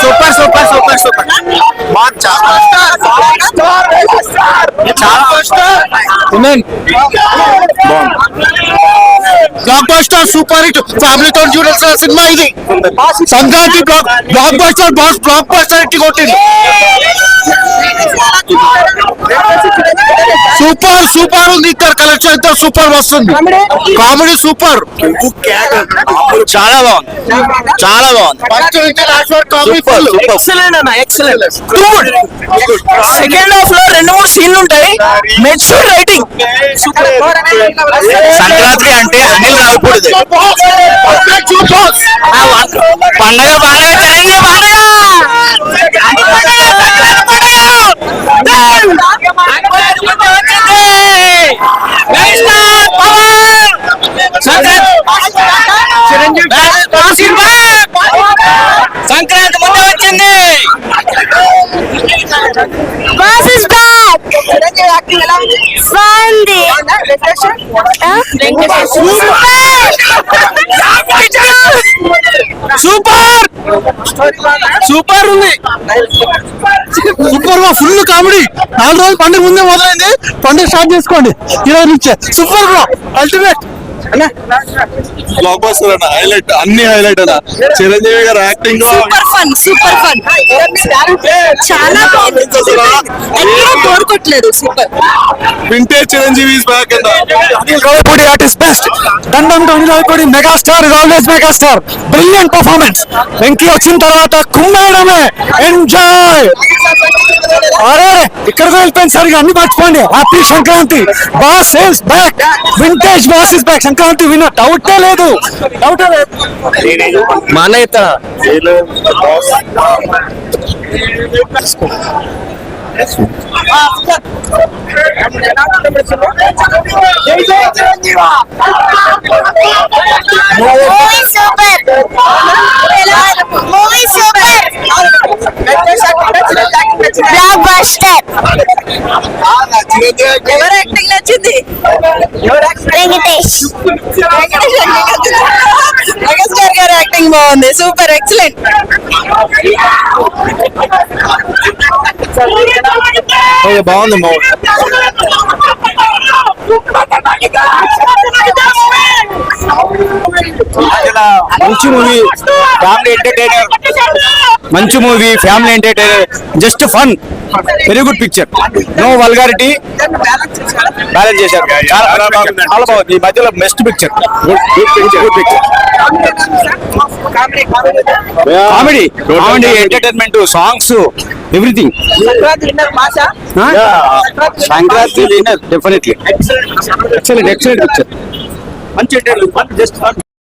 Super super super super block buster super hit ఫ్యామిలీతో చూడాల్సిన cinema ఇది. Sankranti block buster block buster hit కొట్టింది. Super super ఉంది. ఇద్దరు కలెక్షన్ ఇద్దరు సూపర్ వస్తుంది. కామెడీ సూపర్, చాలా బాగుంది, చాలా బాగుంది. సెకండ్ హాఫ్ లో 2-3 సీన్లు ఉంటాయి. Mature writing. సంక్రాంతి అంటే అనిల్ రావిపూడిది. పండగ పండగ చిరంజీవి సంక్రాంతి ముందే వచ్చింది. సూపర్ సూపర్ ఉంది. సూపర్ గా ఫుల్ కామెడీ. 4 రోజులు పండుగ ముందే మొదలైంది. పండుగ స్టార్ట్ చేసుకోండి ఈరోజు నుంచే. Super bro, ultimate. Blockbuster అన్న, హైలైట్, అన్ని హైలైట్ అన్న. Chiranjeevi garu acting super fun, super fun, చాలా బాగుంది. ఎక్కడ బోర్ కొట్టలేదు. Super. Vintage Chiranjeevi is back అన్న. Anil Ravipudi at his best. దండం to Anil Ravipudi. Megastar is always megastar. Brilliant performance. Venky వచ్చిన తర్వాత కుమ్మేయడమే. ఎంజాయ్. అరే ఇక్కడ వెళ్ళిపోయింది సరిగా, అన్ని మర్చిపోండి. Happy Sankranti. Boss is back. Vintage boss is back. Sankranti winner, డౌటే లేదు, డౌటే లేదు. మా అన్న ఇస్తారా? Block buster. ఎవరు యాక్టింగ్ నచ్చింది? వెంకటేష్. మెగాస్టార్ గారి యాక్టింగ్ బాగుంది. Super, excellent. బాగుంది. మంచి మూవీ, ఫ్యామిలీ ఎంటర్టైనర్. మంచి movie, family entertainer, just fun. Very good picture. No vulgarity, balance చేశారు. చాలా బాగుంది. ఈ మధ్యలో best picture. Good picture. Comedy, comedy, entertainment, songs, everything. Sankranti winner definitely. Excellent, excellent picture. మంచి ఎంటర్టైన్మెంట్, జస్ట్ ఫన్.